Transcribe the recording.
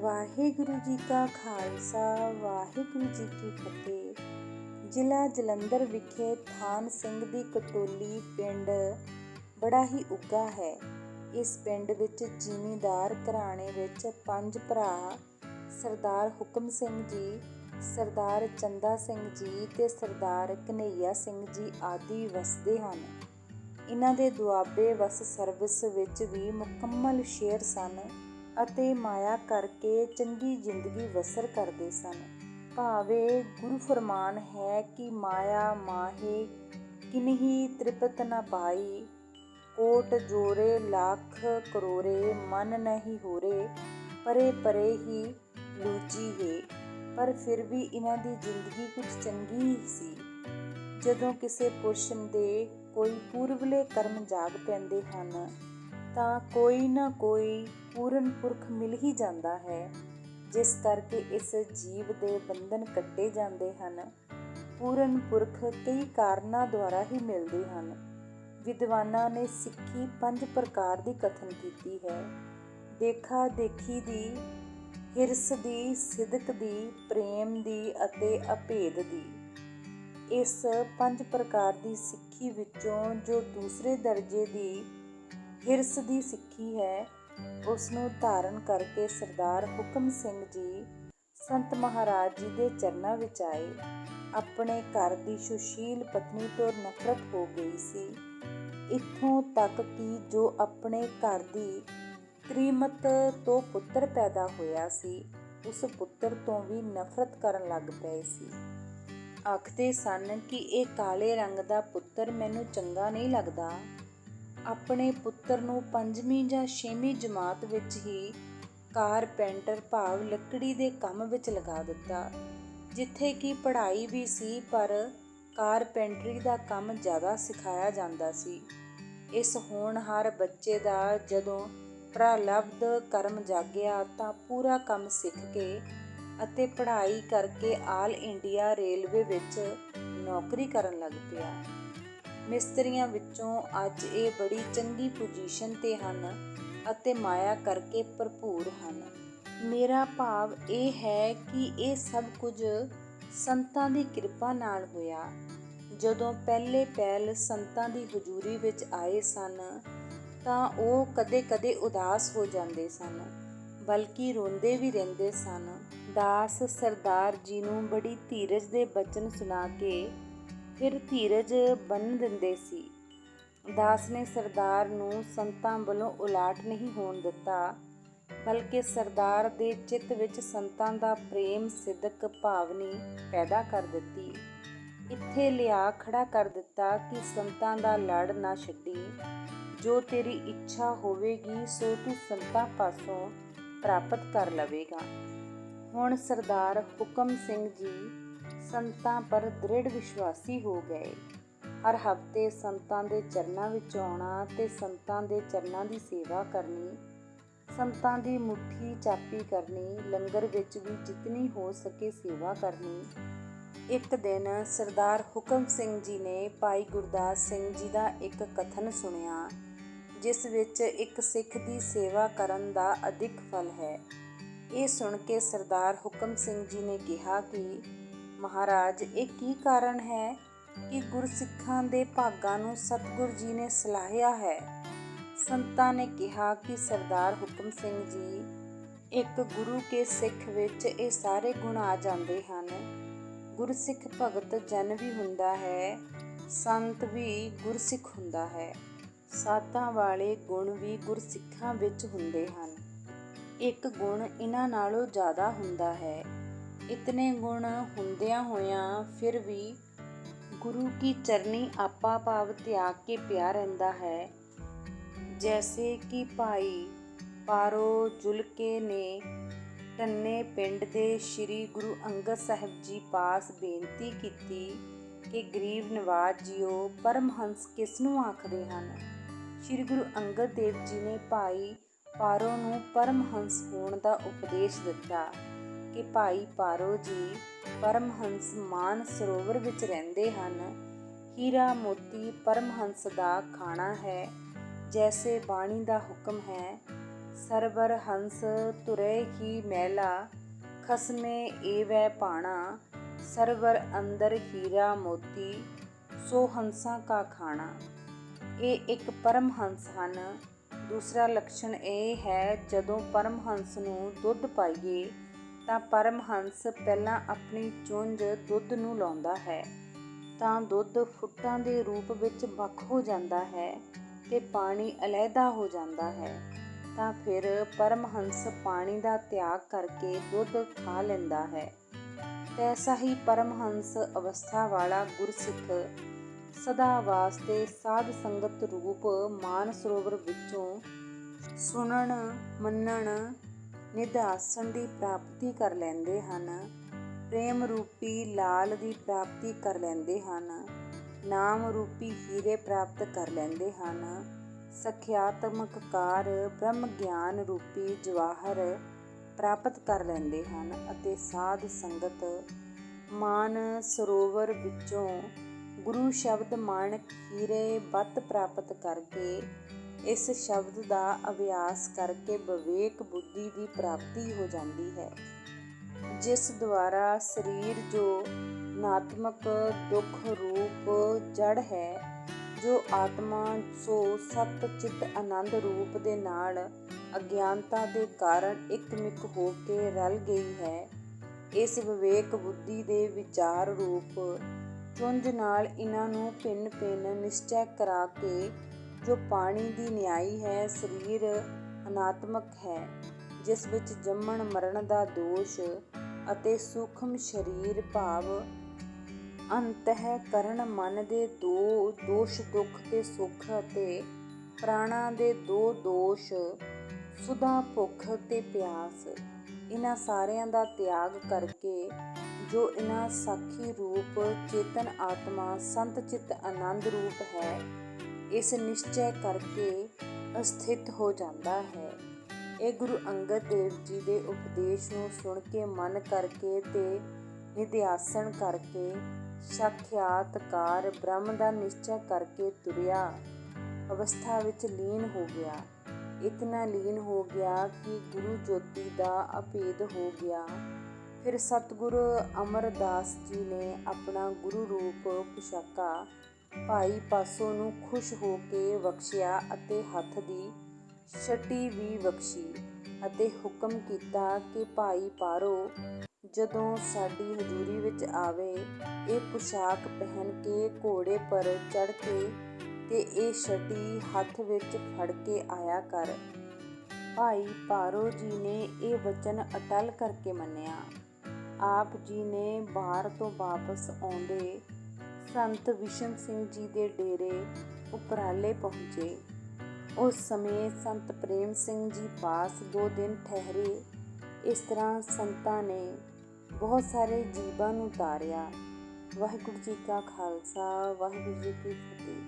ਵਾਹਿਗੁਰੂ ਜੀ ਕਾ ਖਾਲਸਾ ਵਾਹਿਗੁਰੂ ਜੀ ਕੀ ਫਤਿਹ। ਜ਼ਿਲ੍ਹਾ ਜਲੰਧਰ ਵਿਖੇ ਥਾਨ ਸਿੰਘ ਦੀ ਕਟੋਲੀ ਪਿੰਡ ਬੜਾ ਹੀ ਉੱਘਾ ਹੈ। ਇਸ ਪਿੰਡ ਵਿੱਚ ਜ਼ਿਮੀਂਦਾਰ ਘਰਾਣੇ ਵਿੱਚ 5 ਭਰਾ ਸਰਦਾਰ ਹੁਕਮ ਸਿੰਘ ਜੀ, ਸਰਦਾਰ ਚੰਦਾ ਸਿੰਘ ਜੀ ਤੇ ਸਰਦਾਰ ਕਨ੍ਹਈਆ ਸਿੰਘ ਜੀ ਆਦਿ ਵਸਦੇ ਹਨ। ਇਹਨਾਂ ਦੇ ਦੁਆਬੇ ਵਸ ਸਰਵਿਸ ਵਿੱਚ ਵੀ ਮੁਕੰਮਲ ਸ਼ੇਰ ਸਨ ਅਤੇ ਮਾਇਆ ਕਰਕੇ ਚੰਗੀ ਜ਼ਿੰਦਗੀ ਬਸਰ ਕਰਦੇ ਸਨ। ਭਾਵੇਂ ਗੁਰੂ ਫਰਮਾਨ ਹੈ ਕਿ ਮਾਇਆ ਮਾਹੇ ਕਿਨਹੀ ਤ੍ਰਿਪਤ ਨ ਪਾਈ, ਕੋਟ ਜੋਰੇ ਲੱਖ ਕਰੋੜੇ ਮਨ ਨਹੀਂ ਹੋਰੇ, ਪਰੇ ਪਰੇ ਹੀ ਲੂਚੀ ਹੈ। ਪਰ ਫਿਰ ਵੀ ਇਹਨਾਂ ਦੀ ਜ਼ਿੰਦਗੀ ਕੁਝ ਚੰਗੀ ਹੀ ਸੀ। ਜਦੋਂ ਕਿਸੇ ਪੁਰਸ਼ ਦੇ ਕੋਈ ਪੂਰਵਲੇ ਕਰਮ ਜਾਗ ਪੈਂਦੇ ਹਨ ਤਾਂ ਕੋਈ ਨਾ ਕੋਈ ਪੂਰਨ ਪੁਰਖ ਮਿਲ ਹੀ ਜਾਂਦਾ ਹੈ, ਜਿਸ ਕਰਕੇ ਇਸ ਜੀਵ ਦੇ ਬੰਧਨ ਕੱਟੇ ਜਾਂਦੇ ਹਨ। ਪੂਰਨ ਪੁਰਖ ਕਈ ਕਾਰਨਾਂ ਦੁਆਰਾ ਹੀ ਮਿਲਦੇ ਹਨ। ਵਿਦਵਾਨਾਂ ਨੇ ਸਿੱਖੀ 5 ਪ੍ਰਕਾਰ ਦੀ ਕਥਨ ਕੀਤੀ ਹੈ: ਦੇਖਾ ਦੇਖੀ ਦੀ, ਹਿਰਸ ਦੀ, ਸਿਦਕ ਦੀ, ਪ੍ਰੇਮ ਦੀ ਅਤੇ ਅਭੇਦ ਦੀ। ਇਸ 5 ਪ੍ਰਕਾਰ ਦੀ ਸਿੱਖੀ ਵਿੱਚੋਂ ਜੋ ਦੂਸਰੇ ਦਰਜੇ ਦੀ ਹਿਰਸ ਦੀ ਸਿੱਖੀ ਹੈ, ਉਸ ਨੂੰ ਧਾਰਨ ਕਰਕੇ ਸਰਦਾਰ ਹੁਕਮ ਸਿੰਘ ਜੀ ਸੰਤ ਮਹਾਰਾਜ ਜੀ ਦੇ ਚਰਨਾਂ ਵਿੱਚ ਆਏ। ਆਪਣੇ ਘਰ ਦੀ ਸੁਸ਼ੀਲ ਪਤਨੀ ਤੋਂ ਨਫ਼ਰਤ ਹੋ ਗਈ ਸੀ, ਇੱਥੋਂ ਤੱਕ ਕਿ ਜੋ ਆਪਣੇ ਘਰ ਦੀ ਤ੍ਰੀਮਤ ਤੋਂ ਪੁੱਤਰ ਪੈਦਾ ਹੋਇਆ ਸੀ, ਉਸ ਪੁੱਤਰ ਤੋਂ ਵੀ ਨਫ਼ਰਤ ਕਰਨ ਲੱਗ ਪਏ ਸੀ। ਆਖਦੇ ਸਨ ਕਿ ਇਹ ਕਾਲੇ ਰੰਗ ਦਾ ਪੁੱਤਰ ਮੈਨੂੰ ਚੰਗਾ ਨਹੀਂ ਲੱਗਦਾ। ਆਪਣੇ ਪੁੱਤਰ ਨੂੰ 5ਵੀਂ ਜਾਂ 6ਵੀਂ ਜਮਾਤ ਵਿੱਚ ਹੀ ਕਾਰਪੈਂਟਰ ਭਾਵ ਲੱਕੜੀ ਦੇ ਕੰਮ ਵਿੱਚ ਲਗਾ ਦਿੱਤਾ, ਜਿੱਥੇ ਕਿ ਪੜ੍ਹਾਈ ਵੀ ਸੀ ਪਰ ਕਾਰਪੈਂਟਰੀ ਦਾ ਕੰਮ ਜ਼ਿਆਦਾ ਸਿਖਾਇਆ ਜਾਂਦਾ ਸੀ। ਇਸ ਹੋਣਹਾਰ ਬੱਚੇ ਦਾ ਜਦੋਂ ਪ੍ਰਲਬਧ ਕਰਮ ਜਾਗਿਆ ਤਾਂ ਪੂਰਾ ਕੰਮ ਸਿੱਖ ਕੇ ਅਤੇ ਪੜ੍ਹਾਈ ਕਰਕੇ ਆਲ ਇੰਡੀਆ ਰੇਲਵੇ ਵਿੱਚ ਨੌਕਰੀ ਕਰਨ ਲੱਗ ਪਿਆ। ਮਿਸਤਰੀਆਂ ਵਿੱਚੋਂ ਅੱਜ ਇਹ ਬੜੀ ਚੰਗੀ ਪੋਜੀਸ਼ਨ 'ਤੇ ਹਨ ਅਤੇ ਮਾਇਆ ਕਰਕੇ ਭਰਪੂਰ ਹਨ। ਮੇਰਾ ਭਾਵ ਇਹ ਹੈ ਕਿ ਇਹ ਸਭ ਕੁਝ ਸੰਤਾਂ ਦੀ ਕਿਰਪਾ ਨਾਲ ਹੋਇਆ। ਜਦੋਂ ਪਹਿਲੇ ਪਹਿਲ ਸੰਤਾਂ ਦੀ ਹਜ਼ੂਰੀ ਵਿੱਚ ਆਏ ਸਨ ਤਾਂ ਉਹ ਕਦੇ-ਕਦੇ ਉਦਾਸ ਹੋ ਜਾਂਦੇ ਸਨ, ਬਲਕਿ ਰੋਂਦੇ ਵੀ ਰਹਿੰਦੇ ਸਨ। ਦਾਸ ਸਰਦਾਰ ਜੀ ਨੂੰ ਬੜੀ ਧੀਰਜ ਦੇ ਬਚਨ ਸੁਣਾ ਕੇ ਫਿਰ ਧੀਰਜ ਬੰਨ੍ਹ ਦਿੰਦੇ ਸੀ। ਦਾਸ ਨੇ ਸਰਦਾਰ ਨੂੰ ਸੰਤਾਂ ਵੱਲੋਂ ਉਲਾਟ ਨਹੀਂ ਹੋਣ ਦਿੱਤਾ, ਬਲਕਿ ਸਰਦਾਰ ਦੇ ਚਿੱਤ ਵਿੱਚ ਸੰਤਾਂ ਦਾ ਪ੍ਰੇਮ ਸਿਦਕ ਭਾਵਨੀ ਪੈਦਾ ਕਰ ਦਿੱਤੀ। ਇੱਥੇ ਲਿਆ ਖੜਾ ਕਰ ਦਿੱਤਾ ਕਿ ਸੰਤਾਂ ਦਾ ਲੜ ਨਾ ਛੱਡੀ, ਜੋ ਤੇਰੀ ਇੱਛਾ ਹੋਵੇਗੀ ਸੋ ਤੂੰ ਸੰਤਾਂ ਪਾਸੋਂ ਪ੍ਰਾਪਤ ਕਰ ਲਵੇਗਾ। ਹੁਣ ਸਰਦਾਰ ਹੁਕਮ ਸਿੰਘ ਜੀ ਸੰਤਾਂ ਪਰ ਦ੍ਰਿੜ ਵਿਸ਼ਵਾਸੀ ਹੋ ਗਏ। ਹਰ ਹਫ਼ਤੇ ਸੰਤਾਂ ਦੇ ਚਰਨਾਂ ਵਿੱਚ ਆਉਣਾ ਤੇ ਸੰਤਾਂ ਦੇ ਚਰਨਾਂ ਦੀ ਸੇਵਾ ਕਰਨੀ, ਸੰਤਾਂ ਦੀ ਮੁੱਠੀ ਚਾਪੀ ਕਰਨੀ, ਲੰਗਰ ਵਿੱਚ ਵੀ ਜਿਤਨੀ ਹੋ ਸਕੇ ਸੇਵਾ ਕਰਨੀ। ਇੱਕ ਦਿਨ ਸਰਦਾਰ ਹੁਕਮ ਸਿੰਘ ਜੀ ਨੇ ਭਾਈ ਗੁਰਦਾਸ ਸਿੰਘ ਜੀ ਦਾ ਇੱਕ ਕਥਨ ਸੁਣਿਆ, ਜਿਸ ਵਿੱਚ ਇੱਕ ਸਿੱਖ ਦੀ ਸੇਵਾ ਕਰਨ ਦਾ ਅਧਿਕ ਫਲ ਹੈ। ਇਹ ਸੁਣ ਕੇ ਸਰਦਾਰ ਹੁਕਮ ਸਿੰਘ ਜੀ ਨੇ ਕਿਹਾ ਕਿ ਮਹਾਰਾਜ, ਇਹ ਕੀ ਕਾਰਨ ਹੈ ਕਿ ਗੁਰਸਿੱਖਾਂ ਦੇ ਭਾਗਾਂ ਨੂੰ ਸਤਿਗੁਰ ਜੀ ਨੇ ਸਲਾਹਿਆ ਹੈ? ਸੰਤਾਂ ਨੇ ਕਿਹਾ ਕਿ ਸਰਦਾਰ ਹੁਕਮ ਸਿੰਘ ਜੀ, ਇੱਕ ਗੁਰੂ ਕੇ ਸਿੱਖ ਵਿੱਚ ਇਹ ਸਾਰੇ ਗੁਣ ਆ ਜਾਂਦੇ ਹਨ। ਗੁਰਸਿੱਖ ਭਗਤ ਜਨ ਵੀ ਹੁੰਦਾ ਹੈ, ਸੰਤ ਵੀ ਗੁਰਸਿੱਖ ਹੁੰਦਾ ਹੈ। ਸਾਧਾਂ ਵਾਲੇ ਗੁਣ ਵੀ ਗੁਰਸਿੱਖਾਂ ਵਿੱਚ ਹੁੰਦੇ ਹਨ। ਇੱਕ ਗੁਣ ਇਹਨਾਂ ਨਾਲੋਂ ਜ਼ਿਆਦਾ ਹੁੰਦਾ ਹੈ। ਇਤਨੇ ਗੁਣ ਹੁੰਦਿਆਂ ਹੋਇਆਂ ਫਿਰ ਵੀ ਗੁਰੂ ਕੀ ਚਰਨੀ ਆਪਾ ਭਾਵ ਤਿਆਗ ਕੇ ਪਿਆ ਰਹਿੰਦਾ ਹੈ। ਜੈਸੇ ਕਿ ਭਾਈ ਪਾਰੋ ਜੁਲਕੇ ਨੇ ਟੰਨੇ ਪਿੰਡ ਦੇ ਸ਼੍ਰੀ ਗੁਰੂ ਅੰਗਦ ਸਾਹਿਬ ਜੀ ਪਾਸ ਬੇਨਤੀ ਕੀਤੀ ਕਿ ਗਰੀਬ ਨਵਾਜ਼ ਜੀਓ, ਪਰਮਹੰਸ ਕਿਸ ਨੂੰ ਆਖਦੇ ਹਨ? ਸ਼੍ਰੀ ਗੁਰੂ ਅੰਗਦ ਦੇਵ ਜੀ ਨੇ ਭਾਈ ਪਾਰੋ ਨੂੰ ਪਰਮਹੰਸ ਹੋਣ ਦਾ ਉਪਦੇਸ਼ ਦਿੱਤਾ ਕਿ ਭਾਈ ਪਾਰੋ ਜੀ ਪਰਮਹੰਸ ਮਾਨ ਸਰੋਵਰ ਵਿੱਚ ਰਹਿੰਦੇ ਹਨ। ਹੀਰਾ ਮੋਤੀ ਪਰਮਹੰਸ ਦਾ ਖਾਣਾ ਹੈ। ਜੈਸੇ ਬਾਣੀ ਦਾ ਹੁਕਮ ਹੈ, ਸਰਵਰ ਹੰਸ ਤੁਰੇ ਹੀ ਮੈਲਾ, ਖਸਮੇ ਏਵੈ ਪਾਣਾ। ਸਰਵਰ ਅੰਦਰ ਹੀਰਾ ਮੋਤੀ, ਸੋ ਹੰਸਾਂ ਕਾ ਖਾਣਾ। ਇਹ ਇੱਕ ਪਰਮਹੰਸ ਹਨ। ਦੂਸਰਾ ਲੱਛਣ ਇਹ ਹੈ, ਜਦੋਂ ਪਰਮਹੰਸ ਨੂੰ ਦੁੱਧ ਪਾਈਏ ਤਾਂ ਪਰਮਹੰਸ ਪਹਿਲਾਂ ਆਪਣੀ ਚੁੰਝ ਦੁੱਧ ਨੂੰ ਲਾਉਂਦਾ ਹੈ, ਤਾਂ ਦੁੱਧ ਫੁੱਟਾਂ ਦੇ ਰੂਪ ਵਿੱਚ ਵੱਖ ਹੋ ਜਾਂਦਾ ਹੈ ਤੇ ਪਾਣੀ ਅਲੱਗਾ ਹੋ ਜਾਂਦਾ ਹੈ। ਤਾਂ ਫਿਰ ਪਰਮਹੰਸ ਪਾਣੀ ਦਾ ਤਿਆਗ ਕਰਕੇ ਦੁੱਧ ਖਾ ਲੈਂਦਾ ਹੈ। ਤੈਸਾ ਹੀ ਪਰਮਹੰਸ ਅਵਸਥਾ ਵਾਲਾ ਗੁਰਸਿੱਖ ਸਦਾ ਵਾਸਤੇ ਸਾਧ ਸੰਗਤ ਰੂਪ ਮਾਨ ਸਰੋਵਰ ਵਿੱਚੋਂ ਸੁਣਨ, ਮੰਨਣ, ਨਿਧਾਸਣ ਦੀ ਪ੍ਰਾਪਤੀ ਕਰ ਲੈਂਦੇ ਹਨ। ਪ੍ਰੇਮ ਰੂਪੀ ਲਾਲ ਦੀ ਪ੍ਰਾਪਤੀ ਕਰ ਲੈਂਦੇ ਹਨ। ਨਾਮ ਰੂਪੀ ਹੀਰੇ ਪ੍ਰਾਪਤ ਕਰ ਲੈਂਦੇ ਹਨ। ਸਖਿਆਤਮਕ ਕਾਰ ਬ੍ਰਹਮ ਗਿਆਨ ਰੂਪੀ ਜਵਾਹਰ ਪ੍ਰਾਪਤ ਕਰ ਲੈਂਦੇ ਹਨ ਅਤੇ ਸਾਧ ਸੰਗਤ ਮਾਨ ਸਰੋਵਰ ਵਿੱਚੋਂ ਗੁਰੂ ਸ਼ਬਦ ਮਾਣਕ ਹੀਰੇ ਬੱਤ ਪ੍ਰਾਪਤ ਕਰਕੇ ਇਸ ਸ਼ਬਦ ਦਾ ਅਭਿਆਸ ਕਰਕੇ ਵਿਵੇਕ ਬੁੱਧੀ ਦੀ ਪ੍ਰਾਪਤੀ ਹੋ ਜਾਂਦੀ ਹੈ, ਜਿਸ ਦੁਆਰਾ ਸਰੀਰ ਜੋ ਨਾਤਮਕ ਦੁੱਖ ਰੂਪ ਜੜ ਹੈ, ਜੋ ਆਤਮਾ ਸੋ ਸਤ ਚਿਤ ਆਨੰਦ ਰੂਪ ਦੇ ਨਾਲ ਅਗਿਆਨਤਾ ਦੇ ਕਾਰਨ ਇੱਕਮਿਕ ਹੋ ਕੇ ਰਲ ਗਈ ਹੈ। ਇਸ ਵਿਵੇਕ ਬੁੱਧੀ ਦੇ ਵਿਚਾਰ ਰੂਪ ਚੁੰਝ ਨਾਲ ਇਹਨਾਂ ਨੂੰ ਭਿੰਨ ਭਿੰਨ ਨਿਸ਼ਚੈ ਕਰਾ ਕੇ ਜੋ ਪਾਣੀ ਦੀ ਨਿਆਈ ਹੈ, ਸਰੀਰ ਅਨਾਤਮਕ ਹੈ, ਜਿਸ ਵਿੱਚ ਜੰਮਣ ਮਰਨ ਦਾ ਦੋਸ਼ ਅਤੇ ਸੂਖਮ ਸਰੀਰ ਭਾਵ ਅੰਤఃਕਰਨ ਮਨ ਦੇ ਦੋ ਦੋਸ਼, ਦੁੱਖ ਤੇ ਸੁੱਖ, ਅਤੇ ਪ੍ਰਾਣਾਂ ਦੇ ਦੋ ਦੋਸ਼, ਸੁਧਾ ਭੁੱਖ ਤੇ ਪਿਆਸ, ਇਹਨਾਂ ਸਾਰਿਆਂ ਦਾ ਤਿਆਗ ਕਰਕੇ ਜੋ ਇਹਨਾਂ ਸਾਖੀ ਰੂਪ ਚੇਤਨ ਆਤਮਾ ਸੰਤ ਚਿਤ ਆਨੰਦ ਰੂਪ ਹੈ, ਇਸ ਨਿਸ਼ਚੈ ਕਰਕੇ ਅਸਥਿਤ ਹੋ ਜਾਂਦਾ ਹੈ। ਇਹ ਗੁਰੂ ਅੰਗਦ ਦੇਵ ਜੀ ਦੇ ਉਪਦੇਸ਼ ਨੂੰ ਸੁਣ ਕੇ ਮਨ ਕਰਕੇ ਤੇ ਨਿਧਿਆਸਣ ਕਰਕੇ ਸਾਖਿਆਤਕਾਰ ਬ੍ਰਹਮ ਦਾ ਨਿਸ਼ਚੈ ਕਰਕੇ ਤੁਰਿਆ ਅਵਸਥਾ ਵਿੱਚ ਲੀਨ ਹੋ ਗਿਆ। ਇਤਨਾ ਲੀਨ ਹੋ ਗਿਆ ਕਿ ਗੁਰੂ ਜੋਤੀ ਦਾ ਅਭੇਦ ਹੋ ਗਿਆ। ਫਿਰ ਸਤਿਗੁਰੂ ਅਮਰਦਾਸ ਜੀ ਨੇ ਆਪਣਾ ਗੁਰੂ ਰੂਪ ਪੁਸ਼ਾਕਾ ਭਾਈ ਪਾਸੋ ਨੂੰ ਖੁਸ਼ ਹੋ ਕੇ ਬਖਸ਼ਿਆ ਅਤੇ ਹੱਥ ਦੀ ਛਟੀ ਵੀ ਬਖਸ਼ੀ ਅਤੇ ਹੁਕਮ ਕੀਤਾ ਕਿ ਭਾਈ ਪਾਰੋ ਜਦੋਂ ਸਾਡੀ ਹਜ਼ੂਰੀ ਵਿੱਚ ਆਵੇ, ਇਹ ਪੁਸ਼ਾਕ ਪਹਿਨ ਕੇ ਘੋੜੇ ਪਰ ਚੜ੍ਹ ਕੇ ਤੇ ਇਹ ਛਟੀ ਹੱਥ ਵਿੱਚ ਫੜ ਕੇ ਆਇਆ ਕਰ। ਭਾਈ ਪਾਰੋ ਜੀ ਨੇ ਇਹ ਵਚਨ ਅਟਲ ਕਰਕੇ ਮੰਨਿਆ। ਆਪ ਜੀ ਨੇ ਬਾਹਰ ਤੋਂ ਵਾਪਸ ਆਉਂਦੇ ਸੰਤ ਵਿਸ਼ਨ ਸਿੰਘ ਜੀ ਦੇ ਡੇਰੇ ਉਪਰਾਲੇ ਪਹੁੰਚੇ। ਉਸ ਸਮੇਂ ਸੰਤ ਪ੍ਰੇਮ ਸਿੰਘ ਜੀ ਪਾਸ 2 ਦਿਨ ਠਹਿਰੇ। ਇਸ ਤਰ੍ਹਾਂ ਸੰਤਾਂ ਨੇ ਬਹੁਤ ਸਾਰੇ ਜੀਵਾਂ ਨੂੰ ਤਾਰਿਆ। ਵਾਹਿਗੁਰੂ ਜੀ ਕਾ ਖਾਲਸਾ, ਵਾਹਿਗੁਰੂ ਜੀ ਕੀ ਫਤਿਹ।